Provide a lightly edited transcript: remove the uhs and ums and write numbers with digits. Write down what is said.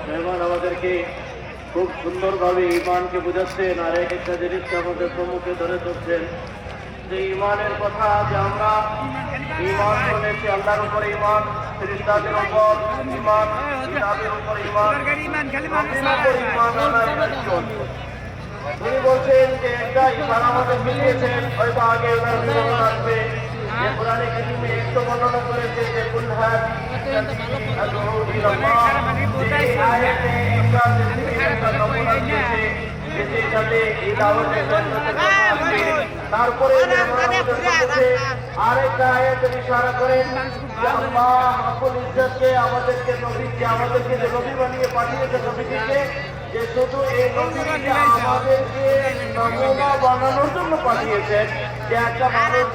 মেহমান আমাদেরকে খুব সুন্দরভাবে ইমানকে বোঝাচ্ছেন আর এক একটা জিনিসকে আমাদের সম্মুখে ধরে ধরছেন যে ইমানের কথা, যে আমরা ইমান করেছি আল্লাহর উপরে ইমান, ফেরেশতাদের উপর ইমান, কিতাবের উপর ইমান, নবীর উপর ইমান আনার প্রয়োজন। তিনি বলছেন যে একটা ইমান আমাদের মিলিয়েছেন, হয়তো আগে ওনার বিবরণ আসবে যে কোরআনে কারীমে একটু বর্ণনা করেছে যে কুল হাযিহি তারপরে আরেকটা আয়াতের ইশারা করেন যে আল্লাহ রাব্বুল ইজ্জতকে আমাদেরকে যে নবী বানিয়ে পাঠিয়েছে নবীকে, যে শুধু এই নবীকে আমাদেরকে নমুনা বানানোর জন্য পাঠিয়েছেন যে একটা মানুষ